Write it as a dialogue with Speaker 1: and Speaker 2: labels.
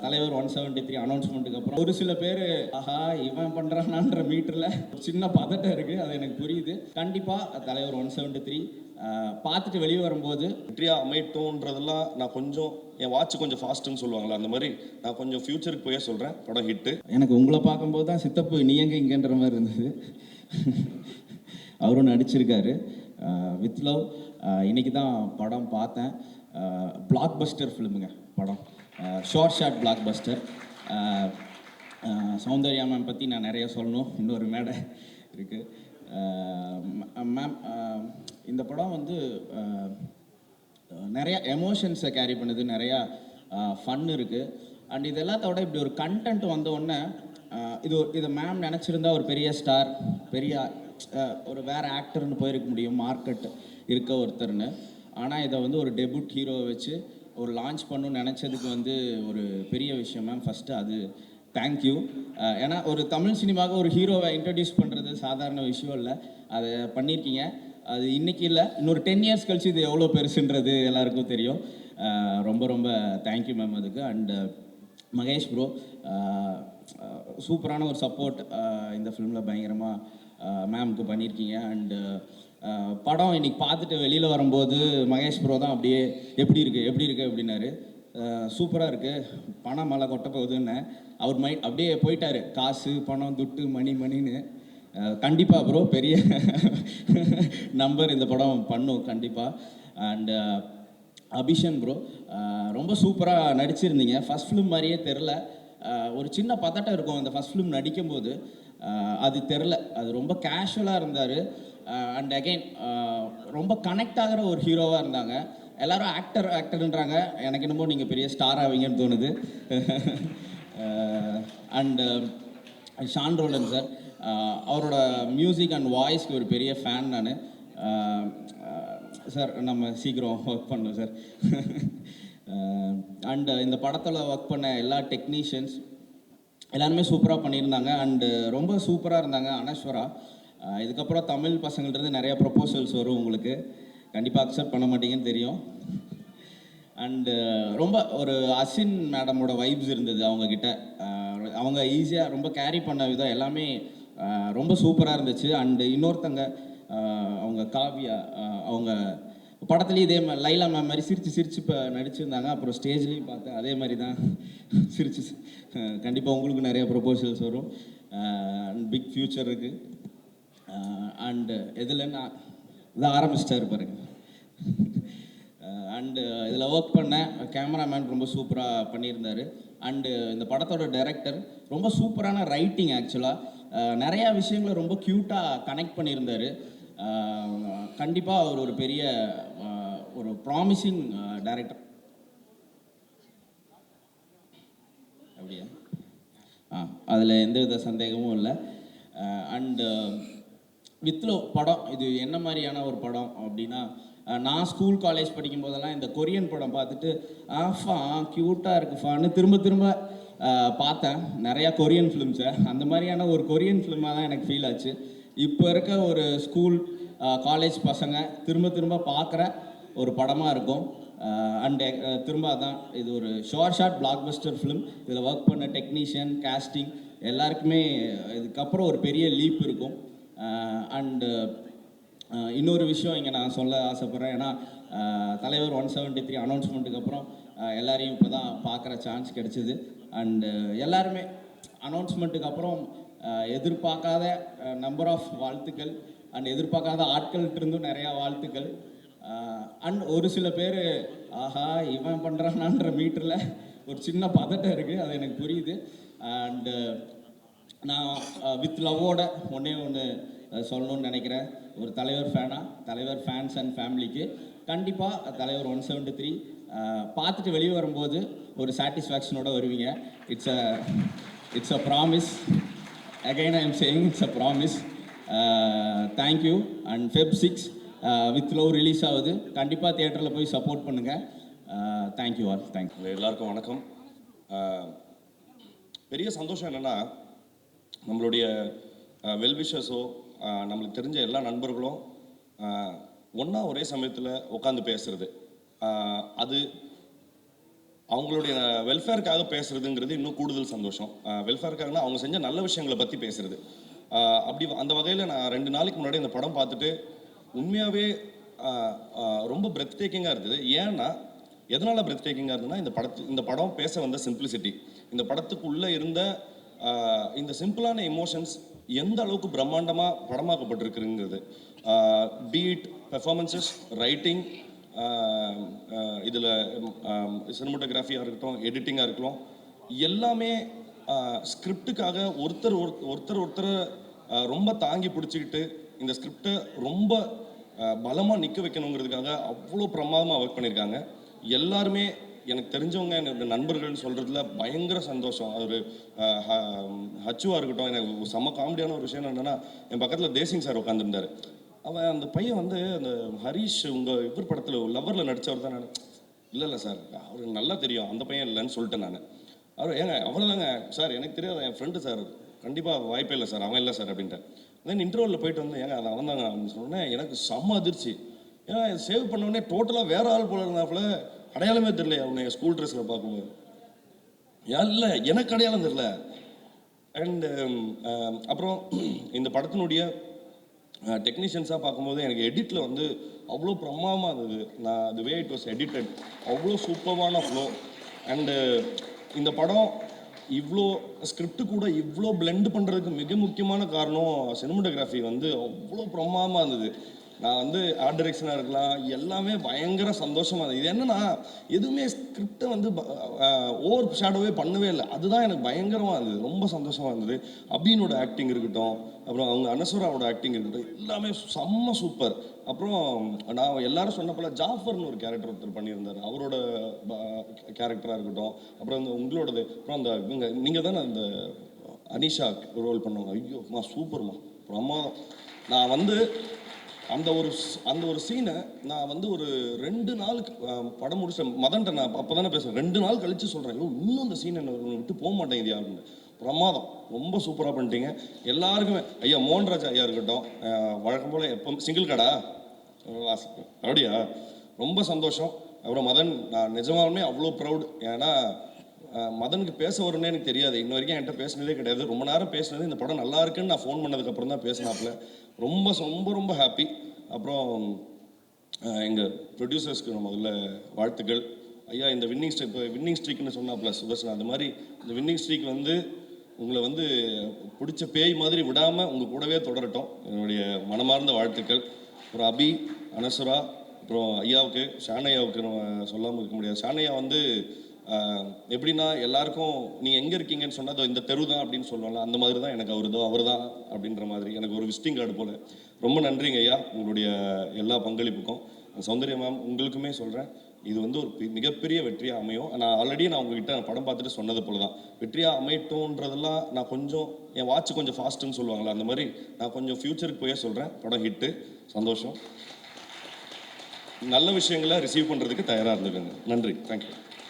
Speaker 1: தலைவர் 173 அனௌன்ஸ்மெண்ட்டுக்கு அப்புறம் ஒரு சில பேர் ஆஹா இவன் பண்ணுறானான்ற மீட்டரில் சின்ன பதட்டம் இருக்குது. அது எனக்கு புரியுது. கண்டிப்பாக தலைவர் 173 பார்த்துட்டு வெளியே வரும்போது
Speaker 2: வெற்றியாக அமைட்டோன்றதெல்லாம் நான் கொஞ்சம் என் வாட்ச் கொஞ்சம் ஃபாஸ்ட்டுன்னு சொல்லுவாங்களா, அந்த மாதிரி நான் கொஞ்சம் ஃப்யூச்சருக்கு போயே சொல்கிறேன். படம் ஹிட்டு.
Speaker 1: எனக்கு உங்களை பார்க்கும்போது தான் சித்தப்பு நீ எங்கே இங்கேன்ற மாதிரி இருந்தது. அவரும் நடிச்சிருக்காரு. வித் லவ் இன்னைக்கு தான் படம் பார்த்தேன். பிளாக் பஸ்டர் ஃபிலிமுங்க படம். Short black Bastar. Soundarya ma'am பற்றி நான் நிறைய சொல்லணும். இன்னொரு மேடை இருக்குது. மேம் இந்த படம் வந்து நிறையா எமோஷன்ஸை கேரி பண்ணுது, நிறையா ஃபன் இருக்குது. அண்ட் இது எல்லாத்தோட இப்படி ஒரு கண்டென்ட் வந்த உடனே இதை மேம் நினச்சிருந்தா ஒரு பெரிய ஸ்டார், பெரிய ஒரு வேறு ஆக்டர்னு போயிருக்க முடியும், மார்க்கெட் இருக்க ஒருத்தர்னு. ஆனால் இதை வந்து ஒரு டெபியூட் ஹீரோவை வச்சு ஒரு லான்ச் பண்ணணும்னு நினச்சதுக்கு வந்து ஒரு பெரிய விஷயம் மேம். ஃபஸ்ட்டு அது தேங்க்யூ. ஏன்னா ஒரு தமிழ் சினிமாவுக்கு ஒரு ஹீரோவை இன்ட்ரடியூஸ் பண்ணுறது சாதாரண விஷயம் இல்லை. அதை பண்ணியிருக்கீங்க. அது இன்றைக்கி இல்லை, இன்னொரு 10 இயர்ஸ் கழிச்சு இது எவ்வளோ பெருசுன்றது எல்லாருக்கும் தெரியும். ரொம்ப ரொம்ப தேங்க்யூ மேம் அதுக்கு. அண்ட் மகேஷ் ப்ரோ சூப்பரான ஒரு சப்போர்ட் இந்த ஃபிலிமில் பயங்கரமாக மேம்க்கு பண்ணியிருக்கீங்க. அண்டு படம் இன்றைக்கி பார்த்துட்டு வெளியில் வரும்போது மகேஷ் ப்ரோ தான் அப்படியே எப்படி இருக்குது அப்படின்னாரு. சூப்பராக இருக்குது, பணம் மழை கொட்ட போகுதுன்னு அவர் அப்படியே போயிட்டார். காசு பணம் துட்டு மணின்னு. கண்டிப்பாக ப்ரோ பெரிய நம்பர் இந்த படம் பண்ணும் கண்டிப்பாக. அண்டு அபிஷன் ப்ரோ ரொம்ப சூப்பராக நடிச்சிருந்தீங்க. ஃபஸ்ட் ஃபிலிம் மாதிரியே தெரில. ஒரு சின்ன பதட்டம் இருக்கும் அந்த ஃபஸ்ட் ஃபிலிம் நடிக்கும்போது, அது தெரில. அது ரொம்ப கேஷுவலாக இருந்தார். அண்ட் அகெயின் ரொம்ப கனெக்ட் ஆகிற ஒரு ஹீரோவாக இருந்தாங்க. எல்லோரும் ஆக்டர்ன்றாங்க. எனக்கு என்னமோ நீங்கள் பெரிய ஸ்டார் ஆவீங்கன்னு தோணுது. அண்டு ஷான் ரோல்டன் சார், அவரோட மியூசிக் அண்ட் வாய்ஸ்க்கு ஒரு பெரிய ஃபேன் நான். சார் நம்ம சீக்கிரம் ஒர்க் பண்ணோம் சார். அண்டு இந்த படத்தில் ஒர்க் பண்ண எல்லா டெக்னீஷியன்ஸ் எல்லாருமே சூப்பராக பண்ணியிருந்தாங்க. அண்டு ரொம்ப சூப்பராக இருந்தாங்க. அனஸ்வரா, இதுக்கப்புறம் தமிழ் பசங்கள்கிட்ட நிறையா ப்ரொப்போசல்ஸ் வரும் உங்களுக்கு, கண்டிப்பாக அக்செப்ட் பண்ண மாட்டீங்கன்னு தெரியும். அண்டு ரொம்ப ஒரு அசின் மேடமோட வைப்ஸ் இருந்தது அவங்கக்கிட்ட. அவங்க ஈஸியாக ரொம்ப கேரி பண்ண விதம் எல்லாமே ரொம்ப சூப்பராக இருந்துச்சு. அண்டு இன்னொருத்தங்க அவங்க காவியா, அவங்க படத்துலேயும் இதே மாதிரி லைலா மேம் மாதிரி சிரித்து இப்போ நடிச்சிருந்தாங்க. அப்புறம் ஸ்டேஜ்லேயும் பார்த்தேன் அதே மாதிரி தான் சிரிச்சு. கண்டிப்பாக உங்களுக்கு நிறைய ப்ரொபோசல்ஸ் வரும். பிக் ஃப்யூச்சர் இருக்குது. அண்டு இதில் நான் இதான் ஆரம்பிச்சிட்டாரு பாருங்க. அண்டு இதில் ஒர்க் பண்ண கேமராமேன் ரொம்ப சூப்பராக பண்ணியிருந்தார். அண்டு இந்த படத்தோட டைரக்டர் ரொம்ப சூப்பரான ரைட்டிங். ஆக்சுவலாக நிறையா விஷயங்களை ரொம்ப க்யூட்டாக கனெக்ட் பண்ணியிருந்தார். கண்டிப்பாக அவர் ஒரு பெரிய ஒரு ப்ராமிசிங் டைரக்டர். அப்படியா? அதில் எந்தவித சந்தேகமும் இல்லை. அண்டு வித்லோ படம் இது என்ன மாதிரியான ஒரு படம் அப்படின்னா, நான் ஸ்கூல் காலேஜ் படிக்கும் போதெல்லாம் இந்த கொரியன் படம் பார்த்துட்டு க்யூட்டாக இருக்குஃபான்னு திரும்ப பார்த்தேன் நிறையா கொரியன் ஃபிலிம்ஸை. அந்த மாதிரியான ஒரு கொரியன் ஃபிலிமாக தான் எனக்கு ஃபீல் ஆச்சு. இப்போ இருக்க ஒரு ஸ்கூல் காலேஜ் பசங்க திரும்ப பார்க்குற ஒரு படமாக இருக்கும். அண்டு திரும்ப தான் இது ஒரு ஷார்ட் பிளாக் பஸ்டர் ஃபிலிம். இதில் ஒர்க் பண்ண டெக்னீஷியன், கேஸ்டிங் எல்லாருக்குமே இதுக்கப்புறம் ஒரு பெரிய லீப் இருக்கும். அண்டு இன்னொரு விஷயம் இங்கே நான் சொல்ல ஆசைப்பட்றேன். ஏன்னா தலைவர் 173 அனௌன்ஸ்மெண்ட்டுக்கு அப்புறம் எல்லாரையும் இப்போ தான் பார்க்குற சான்ஸ் கிடச்சிது. அண்டு எல்லாருமே அனௌன்ஸ்மெண்ட்டுக்கு அப்புறம் எதிர்பார்க்காத நம்பர் ஆஃப் வாழ்த்துக்கள் அண்ட் எதிர்பார்க்காத ஆட்கள்கிட்டருந்தும் நிறையா வாழ்த்துக்கள். அண்ட் ஒரு சில பேர் ஆஹா இவன் பண்ணுறானான்ற மீட்டரில் ஒரு சின்ன பதட்டம் இருக்குது. அது எனக்கு புரியுது. அண்டு நான் வித் லவ்வோட ஒன்று சொல்லணும்னு நினைக்கிறேன். ஒரு தலைவர் தலைவர் ஃபேன்ஸ் அண்ட் ஃபேமிலிக்கு கண்டிப்பாக தலைவர் 173 பார்த்துட்டு வெளியே வரும்போது ஒரு சாட்டிஸ்ஃபேக்ஷனோட வருவீங்க. It's a promise. Again I am saying it's a promise. Thank you. And Feb 6 with love release ஆகுது. கண்டிப்பாக தியேட்டரில் போய் சப்போர்ட் பண்ணுங்கள். Thank you all. தேங்க்யூ.
Speaker 2: எல்லாருக்கும் வணக்கம். பெரிய சந்தோஷம் என்னென்னா, நம்மளுடைய வெல்விஷர்ஸோ நம்மளுக்கு தெரிஞ்ச எல்லா நண்பர்களும் ஒன்றா ஒரே சமயத்தில் உட்காந்து பேசுகிறது. அது அவங்களுடைய வெல்ஃபேருக்காக பேசுறதுங்கிறது இன்னும் கூடுதல் சந்தோஷம். வெல்ஃபேருக்காகனா அவங்க செஞ்ச நல்ல விஷயங்களை பற்றி பேசுறது. அப்படி அந்த வகையில் நான் 2 நாளைக்கு முன்னாடி இந்த படம் பார்த்துட்டு உண்மையாகவே ரொம்ப பிரெத் டேக்கிங்காக இருந்தது. ஏன்னா எதனால் பிரெத் டேக்கிங்காக இருந்ததுன்னா இந்த படம் பேச வந்த சிம்பிளிசிட்டி, இந்த படத்துக்குள்ளே இருந்த இந்த சிம்பிளான எமோஷன்ஸ் எந்த அளவுக்கு பிரம்மாண்டமாக படமாக்கப்பட்டிருக்குங்கிறது. பீட், பெர்ஃபார்மன்சஸ், ரைட்டிங், இதில் சினிமோட்டோகிராஃபியாக இருக்கட்டும், எடிட்டிங்காக இருக்கட்டும், எல்லாமே ஸ்கிரிப்டுக்காக ஒருத்தர் ரொம்ப தாங்கி பிடிச்சிக்கிட்டு இந்த ஸ்கிரிப்டை ரொம்ப பலமாக நிற்க வைக்கணுங்கிறதுக்காக அவ்வளோ பிரமாதமாக ஒர்க் பண்ணியிருக்காங்க. எல்லாருமே எனக்கு தெரிஞ்சவங்க, என்னோட நண்பர்கள்னு சொல்கிறதுல பயங்கர சந்தோஷம். ஒரு ஹச்சுவாக இருக்கட்டும், எனக்கு செம்ம காமெடியான ஒரு விஷயம் என்னென்னா, என் பக்கத்தில் தேசிங் சார் உட்காந்துருந்தார். அவன் அந்த பையன் வந்து அந்த ஹரிஷ் உங்கள் இவர் படத்தில் லவ்வரில் நடித்தவர் தான். நான் இல்லை சார், அவருக்கு நல்லா தெரியும், அந்த பையன் இல்லைன்னு சொல்லிட்டேன் நான். அவர் ஏங்க அவ்வளோதாங்க சார், எனக்கு தெரியாது, என் ஃப்ரெண்டு சார், கண்டிப்பாக வாய்ப்பே இல்லை சார், அவன் இல்லை சார் அப்படின்ட்டு. தென் இன்டர்வலில் போயிட்டு வந்து ஏங்க அது அவன் தாங்க அப்படின்னு சொன்னேன். எனக்கு செம்ம அதிர்ச்சி. ஏன்னா சேவ் பண்ணோடனே டோட்டலாக வேற ஆள் போல இருந்தாப்புல, அடையாளமே தெரியல அவனை ஸ்கூல் ட்ரெஸ்ஸில் பார்க்கும்போது. இல்லை எனக்கு அடையாளம் தெரியல. அண்டு அப்புறம் இந்த படத்தினுடைய டெக்னீஷியன்ஸாக பார்க்கும்போது எனக்கு எடிட்டில் வந்து அவ்வளோ பிரமாதமாக இருந்தது. நான் தி வே இட் வாஸ் எடிட்டட் அவ்வளோ சூப்பரான ஃப்ளோ. அண்டு இந்த படம் இவ்வளோ ஸ்கிரிப்டு கூட இவ்வளோ பிளெண்ட் பண்ணுறதுக்கு மிக முக்கியமான காரணம் சினிமோட்டோகிராஃபி வந்து அவ்வளோ பிரமாதமாக இருந்தது. நான் வந்து ஆர்ட் டைரக்ஷனாக இருக்கலாம், எல்லாமே பயங்கர சந்தோஷமாக இருந்தது. இது என்னன்னா எதுவுமே ஸ்கிரிப்டை வந்து ஓவர் ஷேடோவே பண்ணவே இல்லை. அதுதான் எனக்கு பயங்கரமாக இருந்தது, ரொம்ப சந்தோஷமாக இருந்தது. அபினோட ஆக்டிங் இருக்கட்டும், அப்புறம் அவங்க அனசுராவோட ஆக்டிங் இருக்கட்டும், எல்லாமே செம்ம சூப்பர். அப்புறம் நான் எல்லாரும் சொன்ன போல ஜாஃபர்னு ஒரு கேரக்டர் ஒருத்தர் பண்ணியிருந்தார், அவரோட கேரக்டராக இருக்கட்டும், அப்புறம் அந்த உங்களோடது, அப்புறம் அந்த நீங்கள் தானே அந்த அனிஷா ரோல் பண்ணுவாங்க. ஐயோம்மா சூப்பர்மா, பிரமாதம். நான் வந்து அந்த ஒரு சீனை நான் வந்து ஒரு 2 நாளுக்கு படம் முடிச்சேன். மதன்ட்ட நான் அப்போ தானே பேசுகிறேன், 2 நாள் கழித்து சொல்கிறேன், இன்னும் அந்த சீனை விட்டு போக மாட்டேங்குது யாருன்னு. பிரமாதம், ரொம்ப சூப்பராக பண்ணிட்டீங்க எல்லாருக்குமே. ஐயா மோகன்ராஜ் ஐயா இருக்கட்டும், வழக்கம் போல் எப்போ சிங்கிள் கடா அப்படியா, ரொம்ப சந்தோஷம். அப்புறம் மதன், நான் நிஜமாலுமே அவ்வளோ ப்ரௌட். ஏன்னா மதனுக்கு பேச வரும்னே எனக்கு தெரியாது, இன்ன வரைக்கும் என்கிட்ட பேசினதே கிடையாது. ரொம்ப நேரம் பேசினது இந்த படம் நல்லா இருக்குன்னு நான் ஃபோன் பண்ணதுக்கப்புறம் தான் பேசினாப்புல. ரொம்ப ரொம்ப ரொம்ப ஹாப்பி. அப்புறம் எங்கள் ப்ரொடியூசர்ஸ்க்கு நான் முதல்ல வாழ்த்துக்கள். ஐயா இந்த வின்னிங் ஸ்ட்ரீக்னு சொன்னாப்புல சுதர்ஷன், அந்த மாதிரி இந்த வின்னிங் ஸ்ட்ரீக் வந்து உங்களை வந்து பிடிச்ச பேய் மாதிரி விடாமல் உங்கள் கூடவே தொடரட்டும், என்னுடைய மனமார்ந்த வாழ்த்துக்கள். அப்புறம் அபி, அனசுரா, அப்புறம் ஐயாவுக்கு, ஷானையாவுக்கு நம்ம சொல்லாமல் இருக்க முடியாது. ஷானையா வந்து எப்படின்னா எல்லாருக்கும் நீங்கள் எங்கே இருக்கீங்கன்னு சொன்னால் இந்த தெரு தான் அப்படின்னு சொல்லுவாங்க, அந்த மாதிரி தான் எனக்கு அவர் தான் அப்படின்ற மாதிரி எனக்கு ஒரு விசிட்டிங் கார்டு போல். ரொம்ப நன்றிங்க ஐயா உங்களுடைய எல்லா பங்களிப்புக்கும். சௌந்தர்யா மேம் உங்களுக்குமே சொல்கிறேன், இது வந்து ஒரு மிகப்பெரிய வெற்றியாக அமையும். நான் உங்ககிட்ட படம் பார்த்துட்டு சொன்னது போல தான், வெற்றியாக அமையட்டும்ன்றதெல்லாம் நான் கொஞ்சம் என் வாட்ச் கொஞ்சம் ஃபாஸ்ட்டுன்னு சொல்லுவாங்களா, அந்த மாதிரி நான் கொஞ்சம் ஃப்யூச்சருக்கு போயே சொல்கிறேன். படம் ஹிட்டு, சந்தோஷம். நல்ல விஷயங்களை ரிசீவ் பண்ணுறதுக்கு தயாராக இருந்துக்கோங்க. நன்றி, தேங்க்யூ.